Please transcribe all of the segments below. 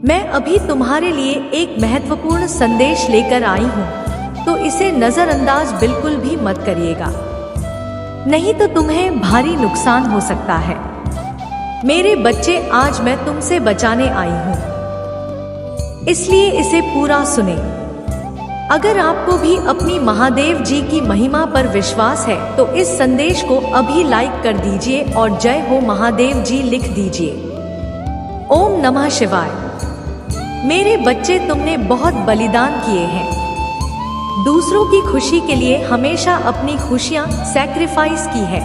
मैं अभी तुम्हारे लिए एक महत्वपूर्ण संदेश लेकर आई हूँ, तो इसे नजरअंदाज बिल्कुल भी मत करिएगा, नहीं तो तुम्हें भारी नुकसान हो सकता है। मेरे बच्चे, आज मैं तुमसे बचाने आई हूँ, इसलिए इसे पूरा सुने। अगर आपको भी अपनी महादेव जी की महिमा पर विश्वास है तो इस संदेश को अभी लाइक कर दीजिए और जय हो महादेव जी लिख दीजिए। ओम नमः शिवाय। मेरे बच्चे, तुमने बहुत बलिदान किए हैं। दूसरों की खुशी के लिए हमेशा अपनी खुशियां सैक्रिफाइस की है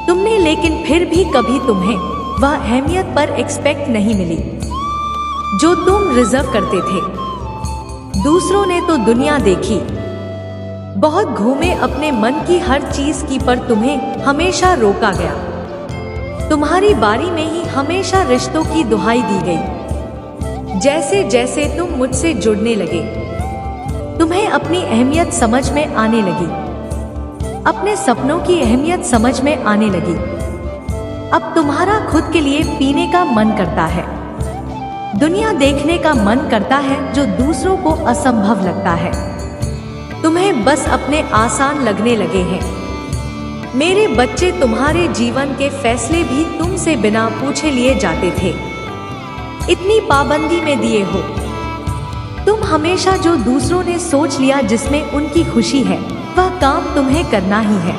तुमने, लेकिन फिर भी कभी तुम्हें वह अहमियत पर एक्सपेक्ट नहीं मिली जो तुम रिजर्व करते थे। दूसरों ने तो दुनिया देखी, बहुत घूमे अपने मन की हर चीज की, पर तुम्हें हमेशा रोका गया। तुम्हारी बारी में ही हमेशा रिश्तों की दुहाई दी गई। जैसे जैसे तुम मुझसे जुड़ने लगे, तुम्हें अपनी अहमियत समझ में आने लगी, अपने सपनों की अहमियत समझ में आने लगी। अब तुम्हारा खुद के लिए पीने का मन करता है, दुनिया देखने का मन करता है जो दूसरों को असंभव लगता है। तुम्हें बस अपने आसान लगने लगे हैं। मेरे बच्चे, तुम्हारे जीवन के फैसले भी तुमसे बिना पूछे लिए जाते थे, इतनी पाबंदी में दिए हो। तुम हमेशा जो दूसरों ने सोच लिया जिसमें उनकी खुशी है, वह काम तुम्हें करना ही है,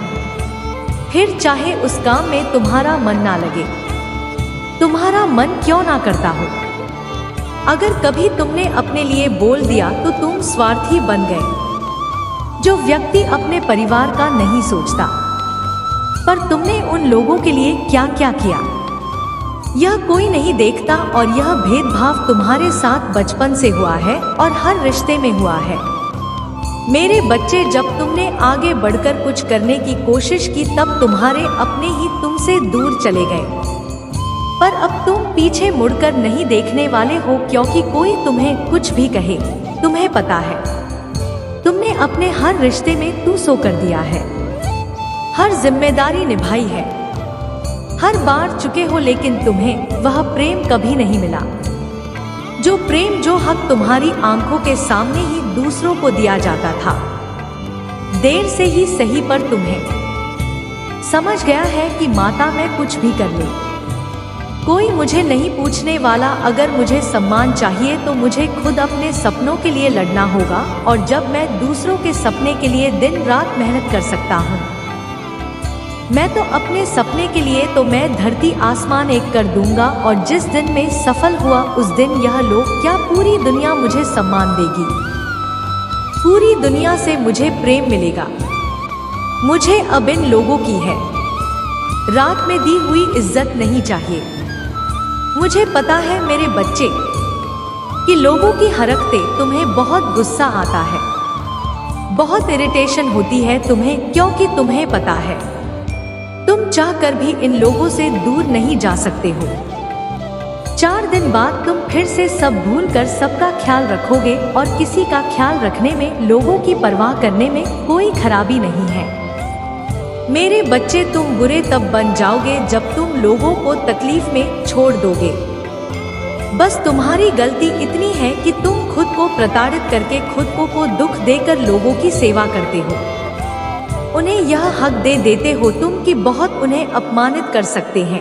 फिर चाहे उस काम में तुम्हारा मन ना लगे। तुम्हारा मन क्यों ना करता हो। अगर कभी तुमने अपने लिए बोल दिया तो तुम स्वार्थी बन गए। जो व्यक्ति अपने परिवार का नहीं सोचता, पर तुमने उन लोगों के लिए क्या क्या किया यह कोई नहीं देखता, और यह भेदभाव तुम्हारे साथ बचपन से हुआ है और हर रिश्ते में हुआ है। मेरे बच्चे, जब तुमने आगे बढ़कर कुछ करने की कोशिश की तब तुम्हारे अपने ही तुमसे दूर चले गए, पर अब तुम पीछे मुड़कर नहीं देखने वाले हो, क्योंकि कोई तुम्हें कुछ भी कहे, तुम्हें पता है तुमने अपने हर रिश्ते में तू सो कर दिया है, हर जिम्मेदारी निभाई है, हर बार चुके हो, लेकिन तुम्हें वह प्रेम कभी नहीं मिला। जो प्रेम, जो हक तुम्हारी आंखों के सामने ही दूसरों को दिया जाता था, देर से ही सही, पर तुम्हें समझ गया है कि माता मैं कुछ भी कर ले, कोई मुझे नहीं पूछने वाला। अगर मुझे सम्मान चाहिए तो मुझे खुद अपने सपनों के लिए लड़ना होगा, और जब मैं दूसरों के सपने के लिए दिन रात मेहनत कर सकता हूँ, मैं तो अपने सपने के लिए तो मैं धरती आसमान एक कर दूंगा, और जिस दिन मैं सफल हुआ उस दिन यह लोग क्या, पूरी दुनिया मुझे सम्मान देगी, पूरी दुनिया से मुझे प्रेम मिलेगा। मुझे अब इन लोगों की है रात में दी हुई इज्जत नहीं चाहिए। मुझे पता है मेरे बच्चे कि लोगों की हरकतें तुम्हें बहुत गुस्सा आता है, बहुत इरिटेशन होती है तुम्हें, क्योंकि तुम्हें पता है तुम चाहकर भी इन लोगों से दूर नहीं जा सकते हो। 4 दिन बाद तुम फिर से सब भूल कर सबका ख्याल रखोगे, और किसी का ख्याल रखने में, लोगों की परवाह करने में कोई खराबी नहीं है। मेरे बच्चे, तुम बुरे तब बन जाओगे जब तुम लोगों को तकलीफ में छोड़ दोगे। बस तुम्हारी गलती इतनी है कि तुम खुद को प्रताड़ित करके खुद को दुख देकर लोगों की सेवा करते हो। उन्हें यह हक दे देते हो तुम कि बहुत उन्हें अपमानित कर सकते हैं,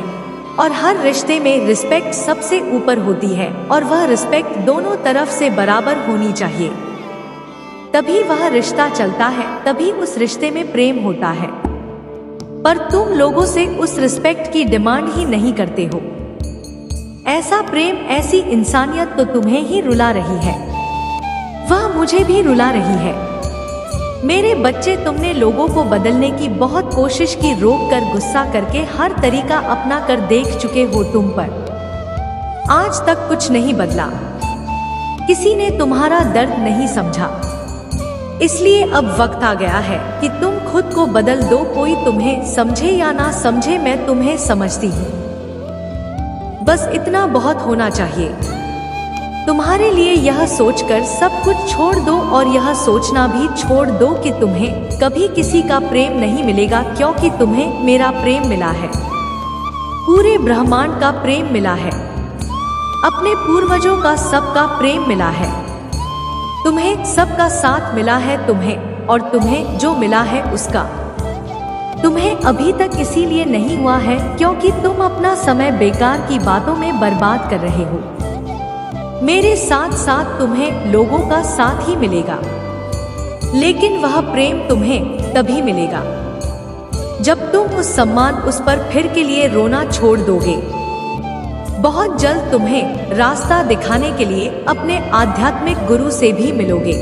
और हर रिश्ते में रिस्पेक्ट सबसे ऊपर होती है, और वह रिस्पेक्ट दोनों तरफ से बराबर होनी चाहिए। तभी वह रिश्ता चलता है, तभी उस रिश्ते में प्रेम होता है। पर तुम लोगों से उस रिस्पेक्ट की डिमांड ही नहीं करते हो। ऐसा प्रेम, ऐसी इंसानियत तो तुम्हें ही रुला रही है, वह मुझे भी रुला रही है। मेरे बच्चे, तुमने लोगों को बदलने की बहुत कोशिश की, रोक कर, गुस्सा करके, हर तरीका अपना कर देख चुके हो तुम, पर आज तक कुछ नहीं बदला। किसी ने तुम्हारा दर्द नहीं समझा, इसलिए अब वक्त आ गया है कि तुम खुद को बदल दो। कोई तुम्हें समझे या ना समझे, मैं तुम्हें समझती हूँ। बस इतना बहुत होना चाहिए। तुम्हारे लिए यह सोचकर सब कुछ छोड़ दो, और यह सोचना भी छोड़ दो कि तुम्हें कभी किसी का प्रेम नहीं मिलेगा, क्योंकि तुम्हें मेरा प्रेम मिला है, पूरे ब्रह्मांड का प्रेम मिला है। अपने पूर्वजों का सबका प्रेम मिला है, तुम्हें सबका साथ मिला है तुम्हें, और तुम्हें जो मिला है उसका तुम्हें अभी तक इसीलिए नहीं हुआ है क्योंकि तुम अपना समय बेकार की बातों में बर्बाद कर रहे हो। मेरे साथ साथ तुम्हें लोगों का साथ ही मिलेगा, लेकिन वह प्रेम तुम्हें तभी मिलेगा जब तुम उस सम्मान उस पर फिर के लिए रोना छोड़ दोगे। बहुत जल्द तुम्हें रास्ता दिखाने के लिए अपने आध्यात्मिक गुरु से भी मिलोगे।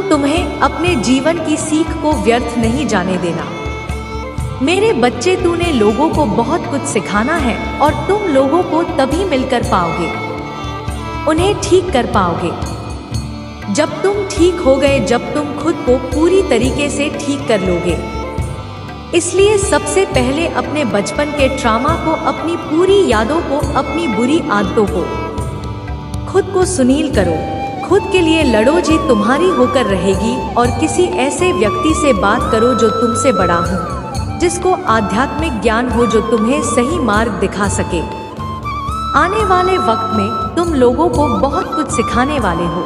तुम्हें अपने जीवन की सीख को व्यर्थ नहीं जाने देना। मेरे बच्चे, तूने लोगों को बहुत कुछ सिखाना है और तुम लोगों को तभी मिलकर पाओगे, उन्हें ठीक कर पाओगे जब तुम ठीक हो गए, जब तुम खुद को पूरी तरीके से ठीक कर लोगे। इसलिए सबसे पहले अपने बचपन के ट्रॉमा को, अपनी पूरी यादों को, अपनी बुरी आदतों को, खुद को सुनील करो, खुद के लिए लड़ो। जी तुम्हारी होकर रहेगी और किसी ऐसे व्यक्ति से बात करो जो तुमसे बड़ा हो, जिसको आध्यात्मिक ज्ञान हो, जो तुम्हें सही मार्ग दिखा सके। आने वाले वक्त में तुम लोगों को बहुत कुछ सिखाने वाले हो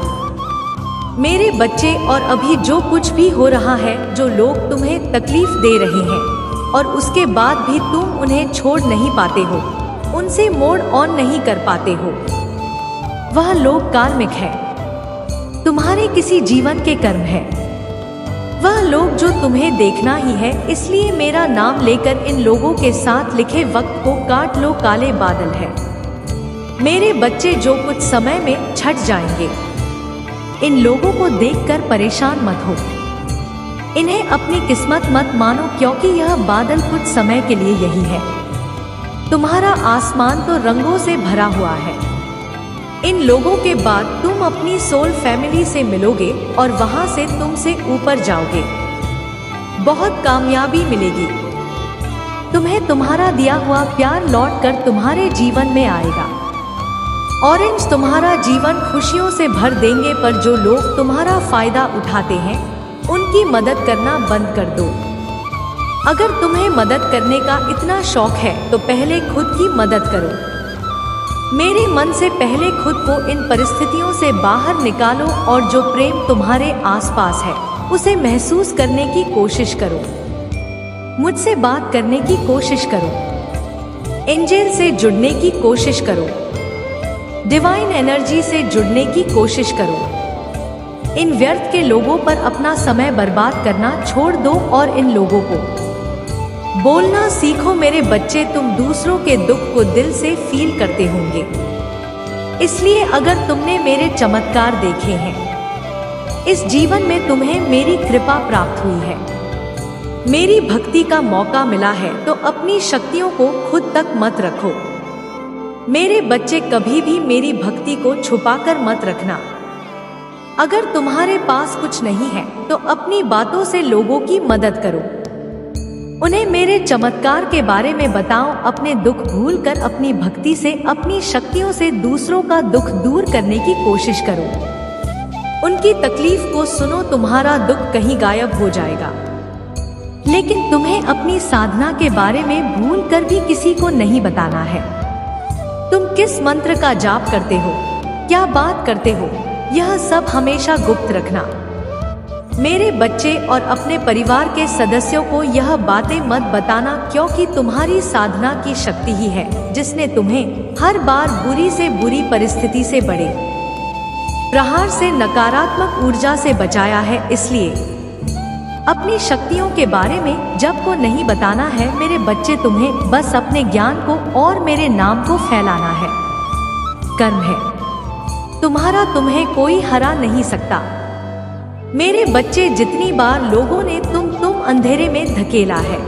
मेरे बच्चे। और अभी जो कुछ भी हो रहा है, जो लोग तुम्हें तकलीफ दे रहे हैं और उसके बाद भी तुम उन्हें छोड़ नहीं पाते हो, उनसे मोड ऑन नहीं कर पाते हो, वह लोग कार्मिक है, तुम्हारे किसी जीवन के कर्म है। वह लोग जो तुम्हें देखना ही है, इसलिए मेरा नाम लेकर इन लोगों के साथ लिखे वक्त को काट लो। काले बादल है मेरे बच्चे, जो कुछ समय में छट जाएंगे। इन लोगों को देखकर परेशान मत हो, इन्हें अपनी किस्मत मत मानो, क्योंकि यह बादल कुछ समय के लिए यही है। तुम्हारा आसमान तो रंगों से भरा हुआ है। इन लोगों के बाद तुम अपनी सोल फैमिली से मिलोगे और वहां से तुमसे ऊपर जाओगे, बहुत कामयाबी मिलेगी। तुम्हें तुम्हारा दिया हुआ प्यार लौटकर तुम्हारे जीवन में आएगा। ऑरेंज तुम्हारा जीवन खुशियों से भर देंगे, पर जो लोग तुम्हारा फायदा उठाते हैं उनकी मदद करना बंद कर दो। अगर तुम्हें मदद करने का इतना शौक है तो पहले खुद की मदद करो। मेरे मन से पहले खुद को इन परिस्थितियों से बाहर निकालो और जो प्रेम तुम्हारे आसपास है उसे महसूस करने की कोशिश करो। मुझसे बात करने की कोशिश करो, एंजल से जुड़ने की कोशिश करो, डिवाइन एनर्जी से जुड़ने की कोशिश करो। इन व्यर्थ के लोगों पर अपना समय बर्बाद करना छोड़ दो और इन लोगों को बोलना सीखो। मेरे बच्चे, तुम दूसरों के दुख को दिल से फील करते होंगे, इसलिए अगर तुमने मेरे चमत्कार देखे हैं, इस जीवन में तुम्हें मेरी कृपा प्राप्त हुई है, मेरी भक्ति का मौका मिला है, तो अपनी शक्तियों को खुद तक मत रखो। मेरे बच्चे, कभी भी मेरी भक्ति को छुपाकर मत रखना। अगर तुम्हारे पास कुछ नहीं है तो अपनी बातों से लोगों की मदद करो, उन्हें मेरे चमत्कार के बारे में बताओ। अपने दुख भूलकर अपनी भक्ति से, अपनी शक्तियों से दूसरों का दुख दूर करने की कोशिश करो। उनकी तकलीफ को सुनो, तुम्हारा दुख कहीं गायब हो जाएगा। लेकिन तुम्हें अपनी साधना के बारे में भूलकर भी किसी को नहीं बताना है। तुम किस मंत्र का जाप करते हो, क्या बात करते हो, यह सब हमेशा गुप्त रखना। मेरे बच्चे, और अपने परिवार के सदस्यों को यह बातें मत बताना, क्योंकि तुम्हारी साधना की शक्ति ही है जिसने तुम्हें हर बार बुरी से बुरी परिस्थिति से, बड़े प्रहार से, नकारात्मक ऊर्जा से बचाया है। इसलिए अपनी शक्तियों के बारे में जब को नहीं बताना है मेरे बच्चे। तुम्हें बस अपने ज्ञान को और मेरे नाम को फैलाना है। कर्म है तुम्हारा, तुम्हें कोई हरा नहीं सकता। मेरे बच्चे, जितनी बार लोगों ने तुम अंधेरे में धकेला है,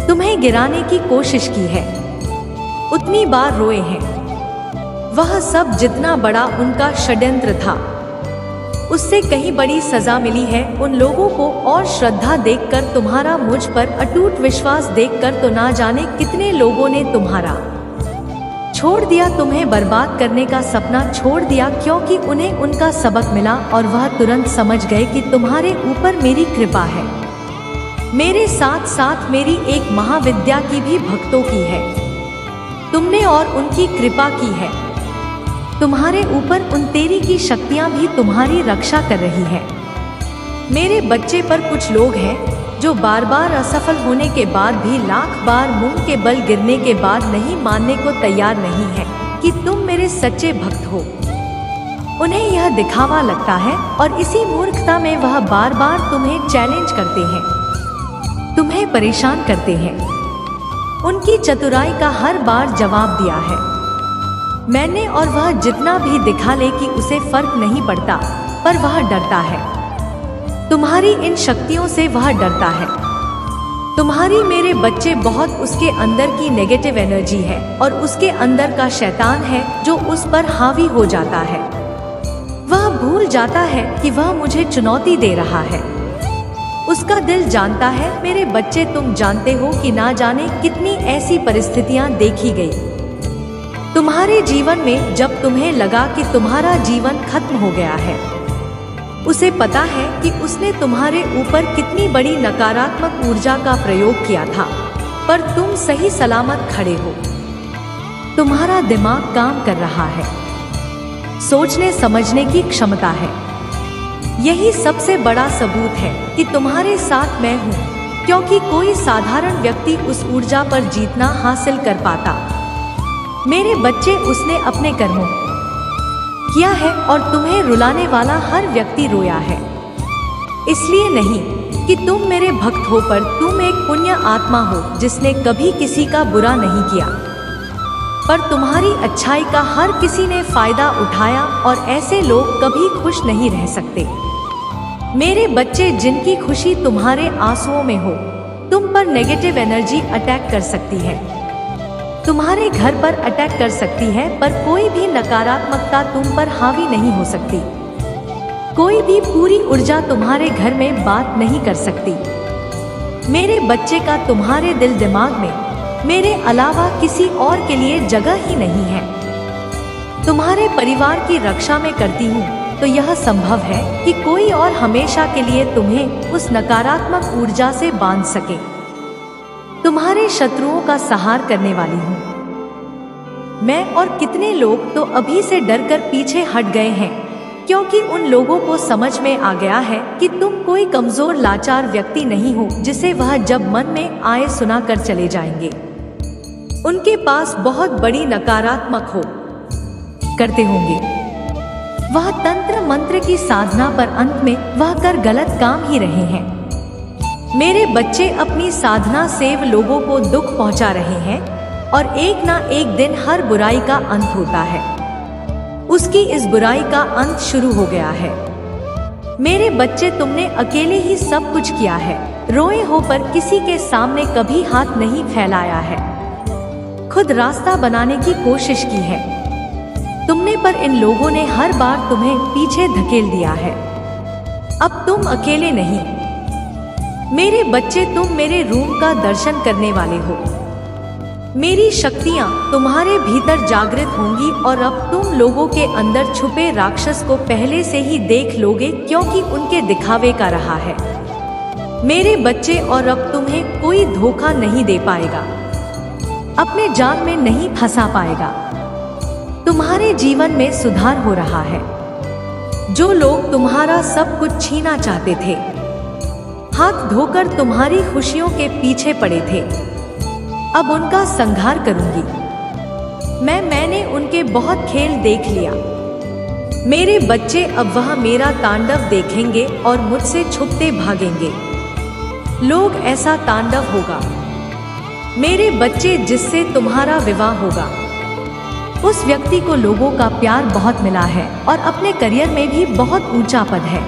तुम्हें गिराने की कोशिश की है, उतनी बार रोए हैं। वह सब जितना बड़ा उनका षड्यंत्र था, उससे कहीं बड़ी सजा मिली है उन लोगों को। और श्रद्धा देखकर, तुम्हारा मुझ पर अटूट विश्वास देखकर, तो ना जाने कितने लोगों ने तुम्हारा छोड़ दिया, तुम्हें बर्बाद करने का सपना छोड़ दिया, क्योंकि उन्हें उनका सबक मिला और वह तुरंत समझ गए कि तुम्हारे ऊपर मेरी कृपा है। मेरे साथ साथ मेरी एक महाविद्या की भी भक्तों की है। तुमने और उनकी कृपा की है। तुम्हारे ऊपर उन तेरी की शक्तियां भी तुम्हारी रक्षा कर रही है। मेरे बच्चे, पर कुछ लोग हैं जो बार बार असफल होने के बाद भी लाख बार मुंह के बल गिरने के बाद नहीं मानने को तैयार नहीं है कि तुम मेरे सच्चे भक्त हो। उन्हें यह दिखावा लगता है और इसी मूर्खता में वह बार बार तुम्हें चैलेंज करते हैं, तुम्हें परेशान करते हैं। उनकी चतुराई का हर बार जवाब दिया है मैंने, और वह जितना भी दिखा ले कि उसे फर्क नहीं पड़ता, पर वह डरता है। तुम्हारी इन शक्तियों से वह डरता है। तुम्हारी मेरे बच्चे, बहुत उसके अंदर की नेगेटिव एनर्जी है और उसके अंदर का शैतान है जो उस पर हावी हो जाता है। वह भूल जाता है कि वह मुझे चुनौती दे रहा है। उसका दिल जानता है मेरे बच्चे, तुम जानते हो कि ना जाने कितनी ऐसी परिस्थितियां देखी गई तुम्हारे जीवन में जब तुम्हें लगा कि तुम्हारा जीवन खत्म हो गया है। उसे पता है कि उसने तुम्हारे ऊपर कितनी बड़ी नकारात्मक ऊर्जा का प्रयोग किया था, पर तुम सही सलामत खड़े हो। तुम्हारा दिमाग काम कर रहा है, सोचने समझने की क्षमता है। यही सबसे बड़ा सबूत है कि तुम्हारे साथ मैं हूँ, क्योंकि कोई साधारण व्यक्ति उस ऊर्जा पर जीतना हासिल कर पाता। मेरे बच्चे, उसने अपने कर्मों किया है और तुम्हें रुलाने वाला हर व्यक्ति रोया है। इसलिए नहीं कि तुम मेरे भक्त हो, पर तुम एक पुण्य आत्मा हो जिसने कभी किसी का बुरा नहीं किया, पर तुम्हारी अच्छाई का हर किसी ने फायदा उठाया और ऐसे लोग कभी खुश नहीं रह सकते। मेरे बच्चे, जिनकी खुशी तुम्हारे आंसुओं में हो, तुम पर नेगेटिव एनर्जी अटैक कर सकती है, तुम्हारे घर पर अटैक कर सकती है, पर कोई भी नकारात्मकता तुम पर हावी नहीं हो सकती। कोई भी पूरी ऊर्जा तुम्हारे घर में बात नहीं कर सकती। मेरे बच्चे का तुम्हारे दिल दिमाग में मेरे अलावा किसी और के लिए जगह ही नहीं है। तुम्हारे परिवार की रक्षा में करती हूँ, तो यह संभव है कि कोई और हमेशा के लिए तुम्हें उस नकारात्मक ऊर्जा से बांध सके। तुम्हारे शत्रुओं का संहार करने वाली हूँ मैं, और कितने लोग तो अभी से डरकर पीछे हट गए हैं, क्योंकि उन लोगों को समझ में आ गया है कि तुम कोई कमजोर लाचार व्यक्ति नहीं हो जिसे वह जब मन में आए सुना कर चले जाएंगे। उनके पास बहुत बड़ी नकारात्मक हो करते होंगे। वह तंत्र मंत्र की साधना, पर अंत में वह कर गलत काम ही रहे हैं। मेरे बच्चे, अपनी साधना से लोगों को दुख पहुंचा रहे हैं और एक ना एक दिन हर बुराई का अंत होता है। उसकी इस बुराई का अंत शुरू हो गया है। मेरे बच्चे, तुमने अकेले ही सब कुछ किया है, रोए हो पर किसी के सामने कभी हाथ नहीं फैलाया है, खुद रास्ता बनाने की कोशिश की है तुमने, पर इन लोगों ने हर बार तुम्हें पीछे धकेल दिया है। अब तुम अकेले नहीं। मेरे बच्चे, तुम मेरे रूम का दर्शन करने वाले हो। मेरी शक्तियां तुम्हारे भीतर जागृत होंगी और अब तुम लोगों के अंदर छुपे राक्षस को पहले से ही देख लोगे, क्योंकि उनके दिखावे का रहा है। मेरे बच्चे, और अब तुम्हें कोई धोखा नहीं दे पाएगा, अपने जाल में नहीं फंसा पाएगा। तुम्हारे जीवन में सुधार हो रहा है। जो लोग तुम्हारा सब कुछ छीना चाहते थे, हाथ धोकर तुम्हारी खुशियों के पीछे पड़े थे, अब उनका संहार करूंगी। मैंने उनके बहुत खेल देख लिया। मेरे बच्चे, अब वह मेरा तांडव देखेंगे और मुझसे छुपते भागेंगे। लोग, ऐसा तांडव होगा मेरे बच्चे जिससे तुम्हारा विवाह होगा। उस व्यक्ति को लोगों का प्यार बहुत मिला है और अपने करियर में भी बहुत ऊंचा पद है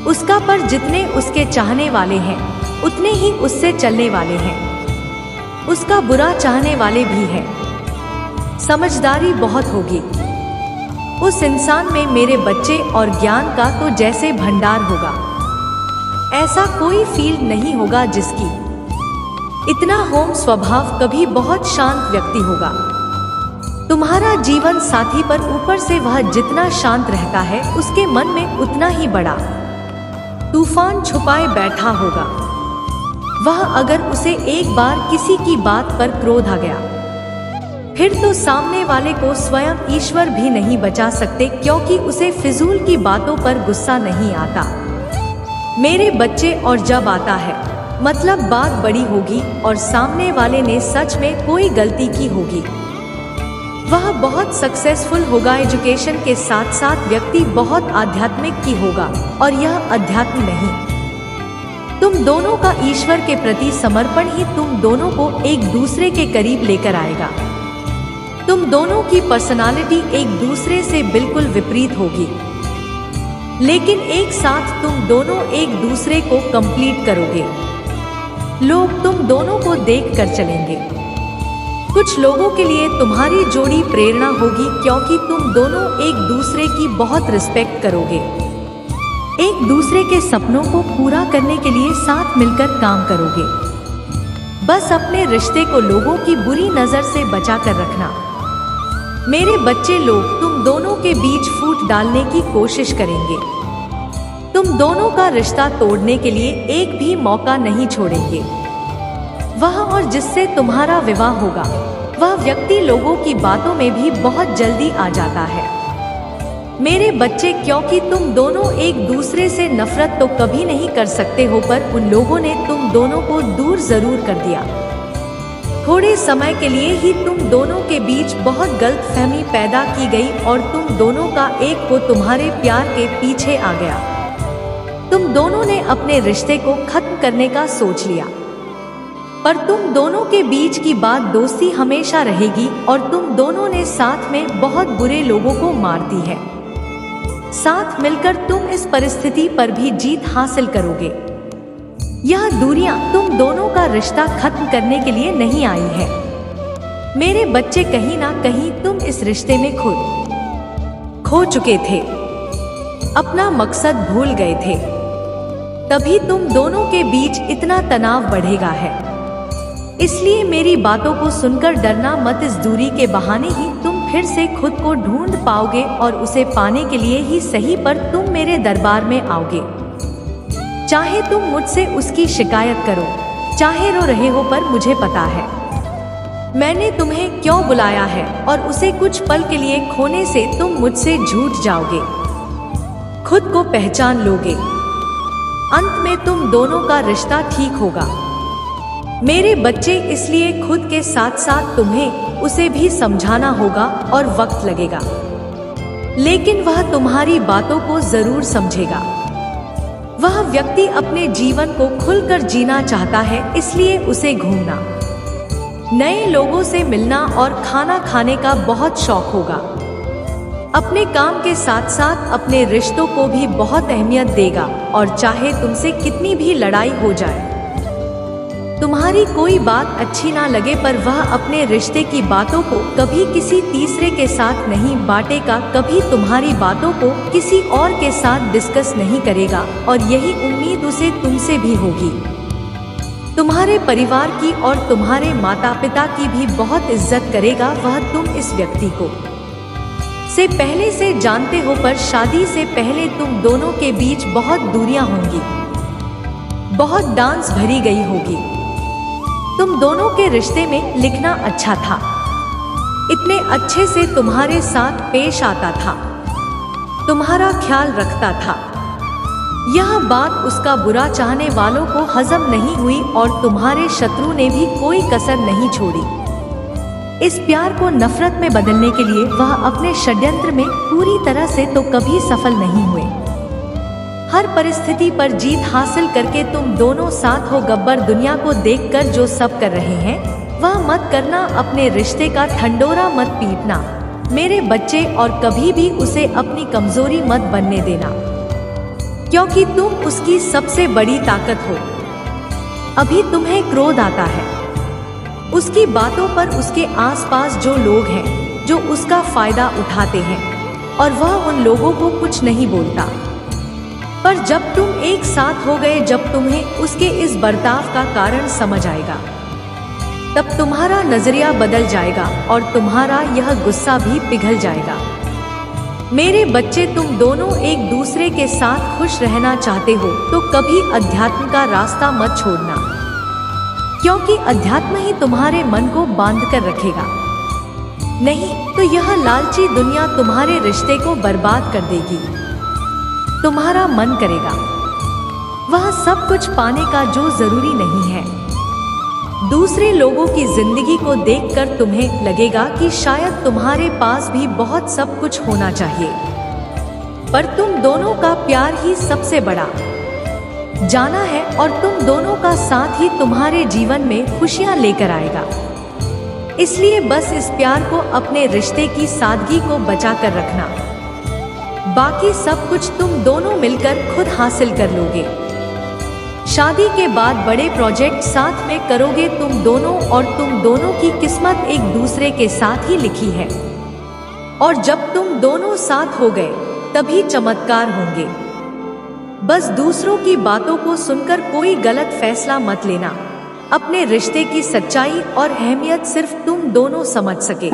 उसका, पर जितने उसके चाहने वाले हैं उतने ही उससे चलने वाले हैं। उसका बुरा चाहने वाले भी हैं। समझदारी बहुत होगी उस इंसान में मेरे बच्चे, और ज्ञान का तो जैसे भंडार होगा। ऐसा कोई फील्ड नहीं होगा जिसकी इतना होम स्वभाव, कभी बहुत शांत व्यक्ति होगा। तुम्हारा जीवन साथी, पर ऊपर से वह जितना शांत रहता है उसके मन में उतना ही बड़ा तूफान छुपाए बैठा होगा। वह अगर उसे एक बार किसी की बात पर क्रोध आ गया फिर तो सामने वाले को स्वयं ईश्वर भी नहीं बचा सकते, क्योंकि उसे फिजूल की बातों पर गुस्सा नहीं आता। मेरे बच्चे, और जब आता है मतलब बात बड़ी होगी और सामने वाले ने सच में कोई गलती की होगी, वह बहुत सक्सेसफुल होगा। एजुकेशन के साथ साथ व्यक्ति बहुत आध्यात्मिक की होगा, और यह अध्यात्म नहीं, तुम दोनों का ईश्वर के प्रति समर्पण ही तुम दोनों को एक दूसरे के करीब लेकर आएगा। तुम दोनों की पर्सनालिटी एक दूसरे से बिल्कुल विपरीत होगी, लेकिन एक साथ तुम दोनों एक दूसरे को कंप्लीट करोगे। लोग तुम दोनों को देखकर चलेंगे। कुछ लोगों के लिए तुम्हारी जोड़ी प्रेरणा होगी, क्योंकि तुम दोनों एक दूसरे की बहुत रिस्पेक्ट करोगे। एक दूसरे के सपनों को पूरा करने के लिए साथ मिलकर काम करोगे। बस अपने रिश्ते को लोगों की बुरी नजर से बचा कर रखना। मेरे बच्चे, लोग तुम दोनों के बीच फूट डालने की कोशिश करेंगे। तुम दोनों का रिश्ता तोड़ने के लिए एक भी मौका नहीं छोड़ेंगे। वह और जिससे तुम्हारा विवाह होगा, वह व्यक्ति लोगों की बातों में भी बहुत जल्दी आ जाता है। मेरे बच्चे, क्योंकि तुम दोनों एक दूसरे से नफरत तो कभी नहीं कर सकते हो, पर उन लोगों ने तुम दोनों को दूर जरूर कर दिया। थोड़े समय के लिए ही तुम दोनों के बीच बहुत गलतफहमी पैदा की गई, और तुम दोनों का एक को तुम्हारे प्यार के पीछे आ गया। तुम दोनों ने अपने रिश्ते को खत्म करने का सोच लिया, पर तुम दोनों के बीच की बात दोस्ती हमेशा रहेगी, और तुम दोनों ने साथ में बहुत बुरे लोगों को मार दी है। साथ मिलकर तुम इस परिस्थिति पर भी जीत हासिल करोगे। यह दूरियां तुम दोनों का रिश्ता खत्म करने के लिए नहीं आई है। मेरे बच्चे, कहीं ना कहीं तुम इस रिश्ते में खुद खो चुके थे, अपना मकसद भूल गए थे, तभी तुम दोनों के बीच इतना तनाव बढ़ेगा है। इसलिए मेरी बातों को सुनकर डरना मत। इस दूरी के बहाने ही तुम फिर से खुद को ढूंढ पाओगे, और उसे पाने के लिए ही सही, पर तुम मेरे दरबार में आओगे। चाहे तुम मुझसे उसकी शिकायत करो, चाहे रो रहे हो, पर मुझे पता है मैंने तुम्हें क्यों बुलाया है, और उसे कुछ पल के लिए खोने से तुम मुझसे झूठ जाओगे, खुद को पहचान लोगे। अंत में तुम दोनों का रिश्ता ठीक होगा। मेरे बच्चे, इसलिए खुद के साथ साथ तुम्हें उसे भी समझाना होगा, और वक्त लगेगा, लेकिन वह तुम्हारी बातों को जरूर समझेगा। वह व्यक्ति अपने जीवन को खुलकर जीना चाहता है, इसलिए उसे घूमना, नए लोगों से मिलना और खाना खाने का बहुत शौक होगा। अपने काम के साथ साथ अपने रिश्तों को भी बहुत अहमियत देगा, और चाहे तुमसे कितनी भी लड़ाई हो जाए, तुम्हारी कोई बात अच्छी ना लगे, पर वह अपने रिश्ते की बातों को कभी किसी तीसरे के साथ नहीं बांटेगा, कभी तुम्हारी बातों को किसी और के साथ डिस्कस नहीं करेगा, और यही उम्मीद उसे तुमसे भी होगी। तुम्हारे परिवार की और तुम्हारे माता पिता की भी बहुत इज्जत करेगा वह। तुम इस व्यक्ति को से पहले से जानते हो, पर शादी से पहले तुम दोनों के बीच बहुत दूरियां होंगी, बहुत डांस भरी गई होगी। तुम दोनों के रिश्ते में लिखना अच्छा था, इतने अच्छे से तुम्हारे साथ पेश आता था, तुम्हारा ख्याल रखता था। यह बात उसका बुरा चाहने वालों को हजम नहीं हुई, और तुम्हारे शत्रु ने भी कोई कसर नहीं छोड़ी। इस प्यार को नफरत में बदलने के लिए वह अपने षड्यंत्र में पूरी तरह से तो कभी सफल नहीं हुए। हर परिस्थिति पर जीत हासिल करके तुम दोनों साथ हो। गब्बर, दुनिया को देखकर जो सब कर रहे हैं वह मत करना। अपने रिश्ते का ठंडोरा मत पीटना मेरे बच्चे, और कभी भी उसे अपनी कमजोरी मत बनने देना, क्योंकि तुम उसकी सबसे बड़ी ताकत हो। अभी तुम्हें क्रोध आता है उसकी बातों पर, उसके आसपास जो लोग हैं जो उसका फायदा उठाते हैं, और वह उन लोगों को कुछ नहीं बोलता। पर जब तुम एक साथ हो गए, जब तुम्हें उसके इस बर्ताव का कारण समझ आएगा, तब तुम्हारा नजरिया बदल जाएगा और तुम्हारा यह गुस्सा भी पिघल जाएगा। मेरे बच्चे, तुम दोनों एक दूसरे के साथ खुश रहना चाहते हो तो कभी अध्यात्म का रास्ता मत छोड़ना, क्योंकि अध्यात्म ही तुम्हारे मन को बांध कर रखेगा। नहीं तो यह लालची दुनिया तुम्हारे रिश्ते को बर्बाद कर देगी। तुम्हारा मन करेगा वह सब कुछ पाने का जो जरूरी नहीं है। दूसरे लोगों की जिंदगी को देखकर तुम्हें लगेगा कि शायद तुम्हारे पास भी बहुत सब कुछ होना चाहिए, पर तुम दोनों का प्यार ही सबसे बड़ा जाना है और तुम दोनों का साथ ही तुम्हारे जीवन में खुशियां लेकर आएगा। इसलिए बस इस प्यार को, अपने रिश्ते की सादगी को बचा कर रखना। बाकी सब कुछ तुम दोनों मिलकर खुद हासिल कर लोगे। शादी के बाद बड़े प्रोजेक्ट साथ में करोगे तुम दोनों, और तुम दोनों की किस्मत एक दूसरे के साथ ही लिखी है। और जब तुम दोनों साथ हो गए तभी चमत्कार होंगे। बस दूसरों की बातों को सुनकर कोई गलत फैसला मत लेना। अपने रिश्ते की सच्चाई और अहमियत सिर्फ तुम दोनों समझ सके।